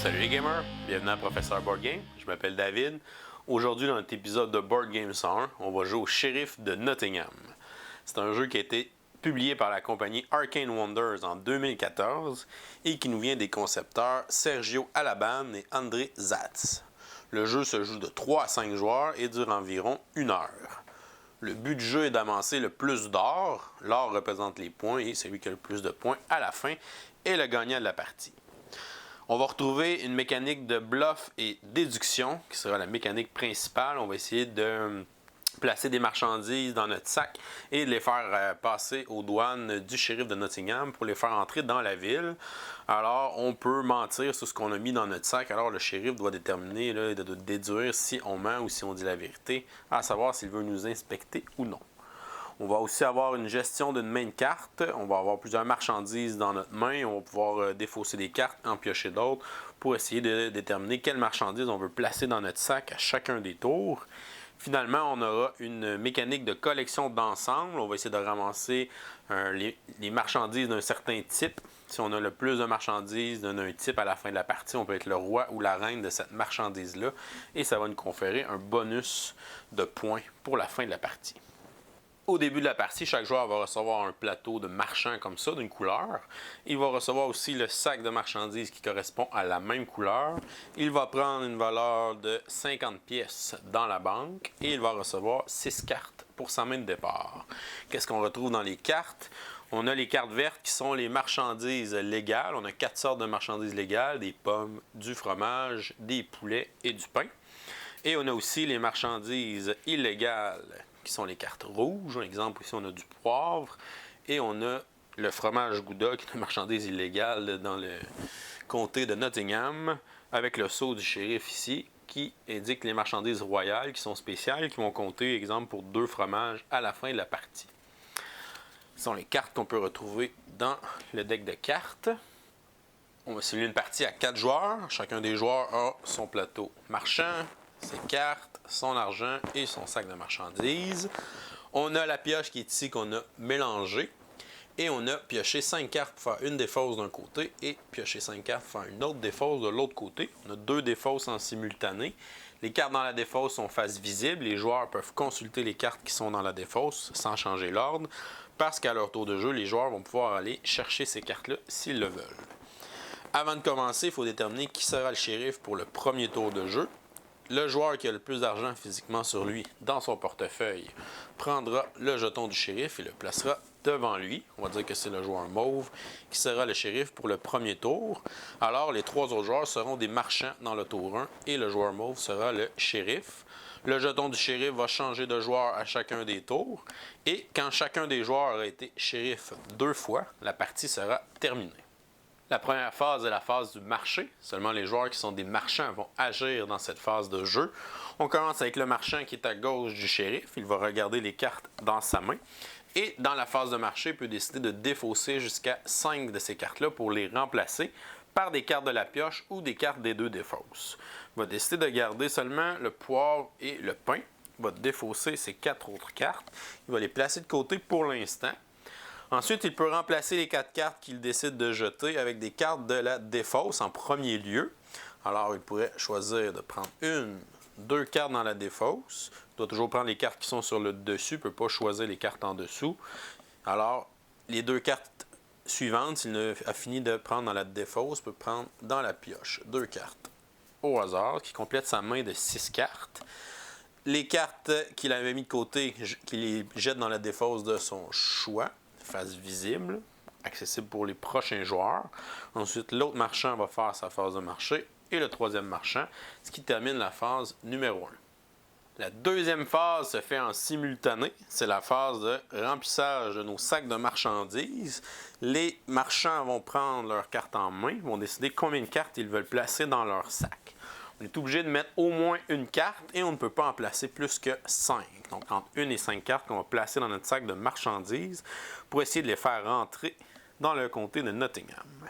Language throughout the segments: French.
Salut les gamers, bienvenue à Professeur Board Game, je m'appelle David. Aujourd'hui dans notre épisode de Board Game 101, on va jouer au Shérif de Nottingham. C'est un jeu qui a été publié par la compagnie Arcane Wonders en 2014 et qui nous vient des concepteurs Sergio Alaban et André Zatz. Le jeu se joue de 3 à 5 joueurs et dure environ 1 heure. Le but du jeu est d'amasser le plus d'or. L'or représente les points et celui qui a le plus de points à la fin est le gagnant de la partie. On va retrouver une mécanique de bluff et déduction, qui sera la mécanique principale. On va essayer de placer des marchandises dans notre sac et de les faire passer aux douanes du shérif de Nottingham pour les faire entrer dans la ville. Alors, on peut mentir sur ce qu'on a mis dans notre sac. Alors, le shérif doit déterminer, de déduire si on ment ou si on dit la vérité, à savoir s'il veut nous inspecter ou non. On va aussi avoir une gestion d'une main de cartes. On va avoir plusieurs marchandises dans notre main. On va pouvoir défausser des cartes, en piocher d'autres pour essayer de déterminer quelles marchandises on veut placer dans notre sac à chacun des tours. Finalement, on aura une mécanique de collection d'ensemble. On va essayer de ramasser les marchandises d'un certain type. Si on a le plus de marchandises d'un type à la fin de la partie, on peut être le roi ou la reine de cette marchandise-là. Et ça va nous conférer un bonus de points pour la fin de la partie. Au début de la partie, chaque joueur va recevoir un plateau de marchand comme ça, d'une couleur. Il va recevoir aussi le sac de marchandises qui correspond à la même couleur. Il va prendre une valeur de 50 pièces dans la banque et il va recevoir 6 cartes pour sa main de départ. Qu'est-ce qu'on retrouve dans les cartes? On a les cartes vertes qui sont les marchandises légales. On a 4 sortes de marchandises légales, des pommes, du fromage, des poulets et du pain. Et on a aussi les marchandises illégales qui sont les cartes rouges. Un exemple, ici, on a du poivre. Et on a le fromage Gouda, qui est une marchandise illégale dans le comté de Nottingham, avec le sceau du shérif ici, qui indique les marchandises royales qui sont spéciales, qui vont compter, exemple, pour 2 fromages à la fin de la partie. Ce sont les cartes qu'on peut retrouver dans le deck de cartes. On va simuler une partie à 4 joueurs. Chacun des joueurs a son plateau marchand, ses cartes, son argent et son sac de marchandises. On a la pioche qui est ici qu'on a mélangée. Et on a pioché 5 cartes pour faire une défausse d'un côté et pioché 5 cartes pour faire une autre défausse de l'autre côté. On a 2 défausses en simultané. Les cartes dans la défausse sont face visible. Les joueurs peuvent consulter les cartes qui sont dans la défausse sans changer l'ordre. Parce qu'à leur tour de jeu, les joueurs vont pouvoir aller chercher ces cartes-là s'ils le veulent. Avant de commencer, il faut déterminer qui sera le shérif pour le premier tour de jeu. Le joueur qui a le plus d'argent physiquement sur lui dans son portefeuille prendra le jeton du shérif et le placera devant lui. On va dire que c'est le joueur mauve qui sera le shérif pour le premier tour. Alors, les 3 autres joueurs seront des marchands dans le tour 1 et le joueur mauve sera le shérif. Le jeton du shérif va changer de joueur à chacun des tours. Et quand chacun des joueurs a été shérif 2 fois, la partie sera terminée. La première phase est la phase du marché. Seulement les joueurs qui sont des marchands vont agir dans cette phase de jeu. On commence avec le marchand qui est à gauche du shérif. Il va regarder les cartes dans sa main. Et dans la phase de marché, il peut décider de défausser jusqu'à 5 de ces cartes-là pour les remplacer par des cartes de la pioche ou des cartes des 2 défausses. Il va décider de garder seulement le poivre et le pain. Il va défausser ces 4 autres cartes. Il va les placer de côté pour l'instant. Ensuite, il peut remplacer les 4 cartes qu'il décide de jeter avec des cartes de la défausse en premier lieu. Alors, il pourrait choisir de prendre 2 cartes dans la défausse. Il doit toujours prendre les cartes qui sont sur le dessus. Il ne peut pas choisir les cartes en dessous. Alors, les 2 cartes suivantes, s'il a fini de prendre dans la défausse, il peut prendre dans la pioche 2 cartes au hasard qui complètent sa main de 6 cartes. Les cartes qu'il avait mis de côté, qu'il les jette dans la défausse de son choix. Face visible, accessible pour les prochains joueurs. Ensuite, l'autre marchand va faire sa phase de marché et le troisième marchand, ce qui termine la phase numéro 1. La deuxième phase se fait en simultané. C'est la phase de remplissage de nos sacs de marchandises. Les marchands vont prendre leurs cartes en main, vont décider combien de cartes ils veulent placer dans leur sac. On est obligé de mettre au moins une carte et on ne peut pas en placer plus que 5. Donc, entre 1 et 5 cartes qu'on va placer dans notre sac de marchandises pour essayer de les faire rentrer dans le comté de Nottingham.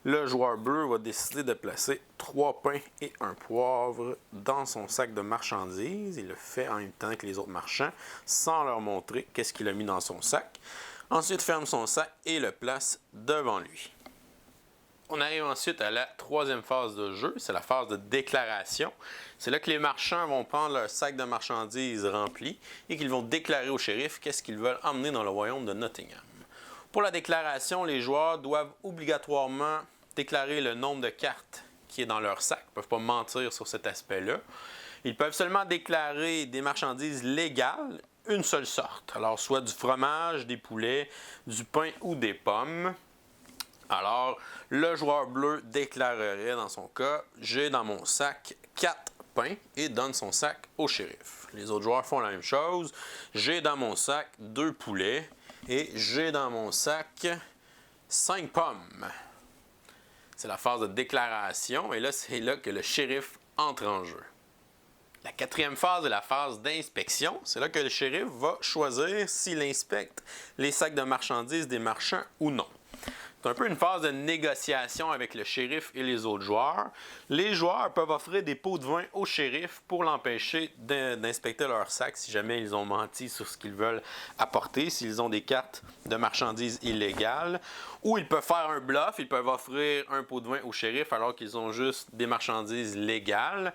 Le joueur bleu va décider de placer 3 pains et 1 poivre dans son sac de marchandises. Il le fait en même temps que les autres marchands sans leur montrer qu'est-ce qu'il a mis dans son sac. Ensuite, ferme son sac et le place devant lui. On arrive ensuite à la troisième phase de jeu, c'est la phase de déclaration. C'est là que les marchands vont prendre leur sac de marchandises rempli et qu'ils vont déclarer au shérif qu'est-ce qu'ils veulent emmener dans le royaume de Nottingham. Pour la déclaration, les joueurs doivent obligatoirement déclarer le nombre de cartes qui est dans leur sac. Ils ne peuvent pas mentir sur cet aspect-là. Ils peuvent seulement déclarer des marchandises légales, une seule sorte. Alors, soit du fromage, des poulets, du pain ou des pommes. Alors, le joueur bleu déclarerait dans son cas « J'ai dans mon sac 4 pains » et donne son sac au shérif. Les autres joueurs font la même chose. « J'ai dans mon sac 2 poulets » et « J'ai dans mon sac 5 pommes ». C'est la phase de déclaration et là, c'est là que le shérif entre en jeu. La quatrième phase est la phase d'inspection. C'est là que le shérif va choisir s'il inspecte les sacs de marchandises des marchands ou non. C'est un peu une phase de négociation avec le shérif et les autres joueurs. Les joueurs peuvent offrir des pots de vin au shérif pour l'empêcher d'inspecter leur sac si jamais ils ont menti sur ce qu'ils veulent apporter, s'ils ont des cartes de marchandises illégales. Ou ils peuvent faire un bluff, ils peuvent offrir un pot de vin au shérif alors qu'ils ont juste des marchandises légales.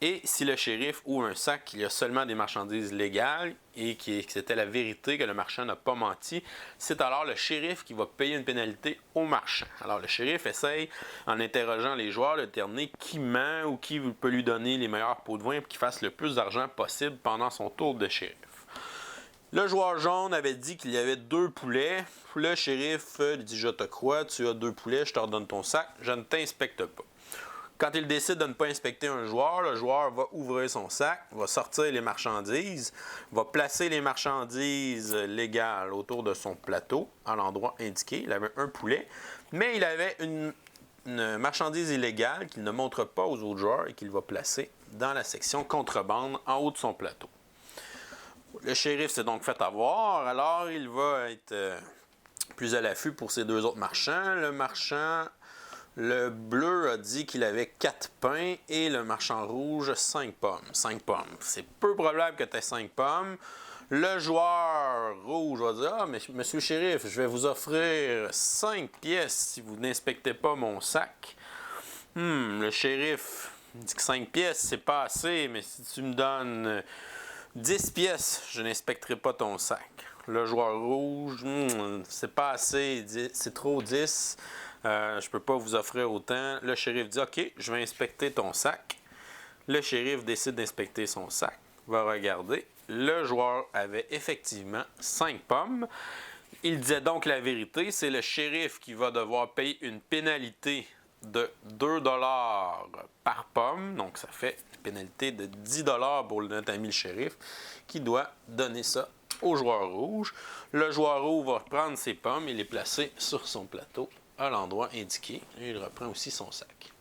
Et si le shérif ouvre un sac, il y a seulement des marchandises légales et que c'était la vérité, que le marchand n'a pas menti, c'est alors le shérif qui va payer une pénalité au marchand. Alors le shérif essaye, en interrogeant les joueurs, de déterminer qui ment ou qui peut lui donner les meilleurs pots de vin pour qu'il fasse le plus d'argent possible pendant son tour de shérif. Le joueur jaune avait dit qu'il y avait 2 poulets. Le shérif lui dit « Je te crois, tu as 2 poulets, je te redonne ton sac, je ne t'inspecte pas ». Quand il décide de ne pas inspecter un joueur, le joueur va ouvrir son sac, va sortir les marchandises, va placer les marchandises légales autour de son plateau, à l'endroit indiqué. Il avait un poulet, mais il avait une marchandise illégale qu'il ne montre pas aux autres joueurs et qu'il va placer dans la section contrebande en haut de son plateau. Le shérif s'est donc fait avoir, alors il va être plus à l'affût pour ses 2 autres marchands. Le bleu a dit qu'il avait 4 pains et le marchand rouge 5 pommes. 5 pommes. C'est peu probable que tu aies 5 pommes. Le joueur rouge va dire « Ah, mais monsieur le shérif, je vais vous offrir 5 pièces si vous n'inspectez pas mon sac. » Le shérif dit que 5 pièces, c'est pas assez, mais si tu me donnes 10 pièces, je n'inspecterai pas ton sac. Le joueur rouge, c'est pas assez, c'est trop 10. Je ne peux pas vous offrir autant. Le shérif dit « OK, je vais inspecter ton sac. » Le shérif décide d'inspecter son sac, va regarder. Le joueur avait effectivement 5 pommes. Il disait donc la vérité. C'est le shérif qui va devoir payer une pénalité de 2 $ par pomme. Donc, ça fait une pénalité de 10 $ pour notre ami le shérif qui doit donner ça au joueur rouge. Le joueur rouge va prendre ses pommes et les placer sur son plateau à l'endroit indiqué. Et il reprend aussi son sac.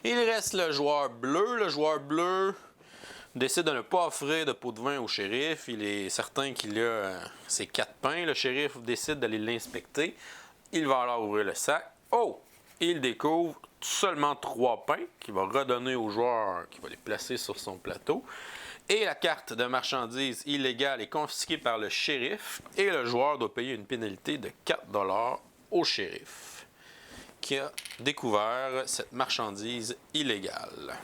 Il reste le joueur bleu. Le joueur bleu décide de ne pas offrir de pot de vin au shérif. Il est certain qu'il a ses 4 pains. Le shérif décide d'aller l'inspecter. Il va alors ouvrir le sac. Oh! Il découvre seulement 3 pains qu'il va redonner au joueur qui va les placer sur son plateau. Et la carte de marchandises illégale est confisquée par le shérif. Et le joueur doit payer une pénalité de 4 $ au shérif qui a découvert cette marchandise illégale.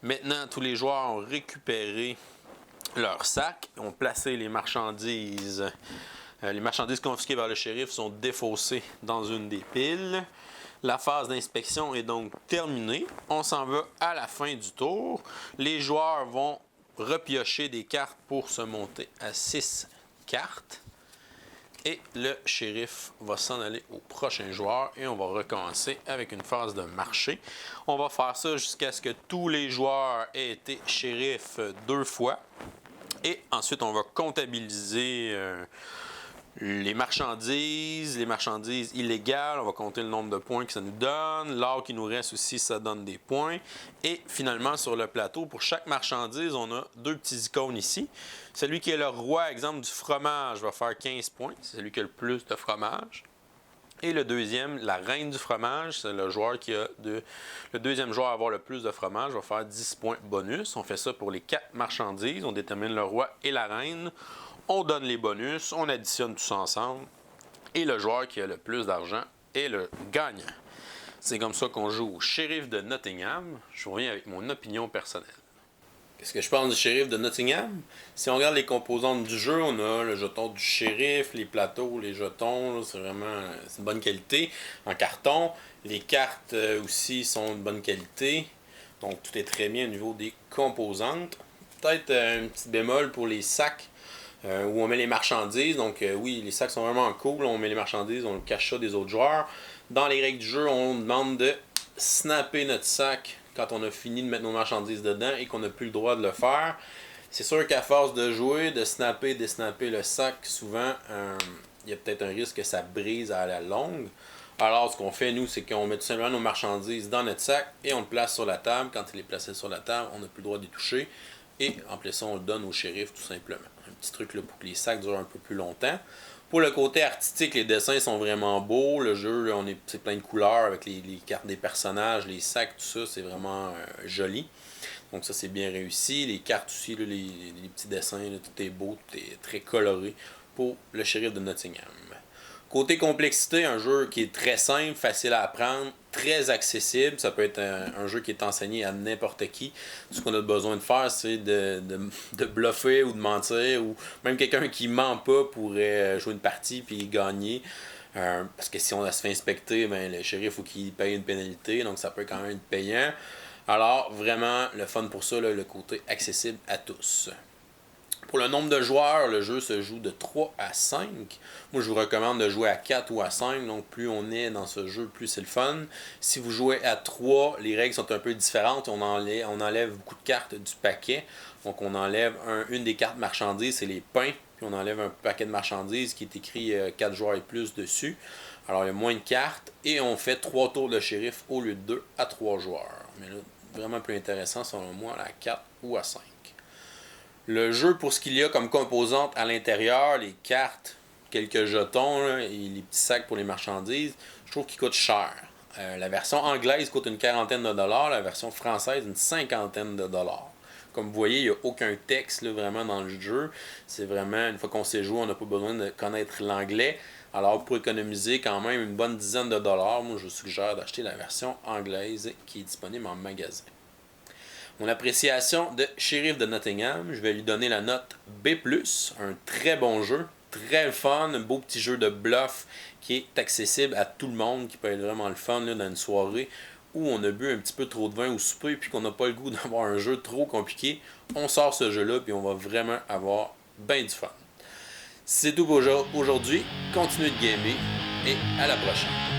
Maintenant, tous les joueurs ont récupéré leur sac, ont placé les marchandises. Les marchandises confisquées par le shérif sont défaussées dans une des piles. La phase d'inspection est donc terminée. On s'en va à la fin du tour. Les joueurs vont repiocher des cartes pour se monter à 6 cartes. Et le shérif va s'en aller au prochain joueur et on va recommencer avec une phase de marché. On va faire ça jusqu'à ce que tous les joueurs aient été shérif 2 fois. Et ensuite, on va comptabiliser les marchandises illégales. On va compter le nombre de points que ça nous donne. L'or qui nous reste aussi, ça donne des points. Et finalement, sur le plateau, pour chaque marchandise, on a 2 petits icônes ici. Celui qui est le roi, exemple, du fromage, va faire 15 points. C'est celui qui a le plus de fromage. Et le deuxième, la reine du fromage, c'est le joueur qui a le deuxième joueur à avoir le plus de fromage va faire 10 points bonus. On fait ça pour les 4 marchandises. On détermine le roi et la reine. On donne les bonus, on additionne tout ça ensemble. Et le joueur qui a le plus d'argent est le gagnant. C'est comme ça qu'on joue au shérif de Nottingham. Je reviens avec mon opinion personnelle. Qu'est-ce que je pense du shérif de Nottingham? Si on regarde les composantes du jeu, on a le jeton du shérif, les plateaux, les jetons, c'est vraiment une bonne qualité en carton. Les cartes aussi sont de bonne qualité. Donc tout est très bien au niveau des composantes. Peut-être un petit bémol pour les sacs où on met les marchandises. Donc oui, les sacs sont vraiment cool. On met les marchandises, on cache ça des autres joueurs. Dans les règles du jeu, on demande de snapper notre sac quand on a fini de mettre nos marchandises dedans et qu'on n'a plus le droit de le faire. C'est sûr qu'à force de jouer, de snapper, desnapper le sac, souvent, il y a peut-être un risque que ça brise à la longue. Alors, ce qu'on fait, nous, c'est qu'on met tout simplement nos marchandises dans notre sac et on le place sur la table. Quand il est placé sur la table, on n'a plus le droit d'y toucher. Et en plus ça, on le donne au shérif, tout simplement. Un petit truc là, pour que les sacs durent un peu plus longtemps. Pour le côté artistique, les dessins sont vraiment beaux. Le jeu, là, c'est plein de couleurs avec les cartes des personnages, les sacs, tout ça, c'est vraiment joli. Donc ça, c'est bien réussi. Les cartes aussi, là, les petits dessins, là, tout est beau, tout est très coloré pour le shérif de Nottingham. Côté complexité, un jeu qui est très simple, facile à apprendre, très accessible. Ça peut être un jeu qui est enseigné à n'importe qui. Ce qu'on a besoin de faire, c'est de bluffer ou de mentir. Ou même quelqu'un qui ment pas pourrait jouer une partie puis gagner. Parce que si on se fait inspecter, ben, le shérif, il faut qu'il paye une pénalité. Donc ça peut quand même être payant. Alors, vraiment, le fun pour ça, là, le côté accessible à tous. Pour le nombre de joueurs, le jeu se joue de 3 à 5. Moi, je vous recommande de jouer à 4 ou à 5. Donc, plus on est dans ce jeu, plus c'est le fun. Si vous jouez à 3, les règles sont un peu différentes. On enlève beaucoup de cartes du paquet. Donc, on enlève une des cartes marchandises, c'est les pains. Puis, on enlève un paquet de marchandises qui est écrit 4 joueurs et plus dessus. Alors, il y a moins de cartes. Et on fait 3 tours de shérif au lieu de 2 à 3 joueurs. Mais là, vraiment plus intéressant, selon moi, à 4 ou à 5. Le jeu, pour ce qu'il y a comme composantes à l'intérieur, les cartes, quelques jetons là, et les petits sacs pour les marchandises, je trouve qu'ils coûtent cher. La version anglaise coûte une quarantaine de dollars, la version française une cinquantaine de dollars. Comme vous voyez, il n'y a aucun texte là, vraiment dans le jeu. C'est vraiment, une fois qu'on sait jouer, on n'a pas besoin de connaître l'anglais. Alors pour économiser quand même une bonne dizaine de dollars, moi je vous suggère d'acheter la version anglaise qui est disponible en magasin. Mon appréciation de Shérif de Nottingham, je vais lui donner la note B+, un très bon jeu, très fun, un beau petit jeu de bluff qui est accessible à tout le monde, qui peut être vraiment le fun là, dans une soirée où on a bu un petit peu trop de vin au souper et puis qu'on n'a pas le goût d'avoir un jeu trop compliqué. On sort ce jeu-là puis on va vraiment avoir bien du fun. C'est tout pour aujourd'hui, continuez de gamer et à la prochaine.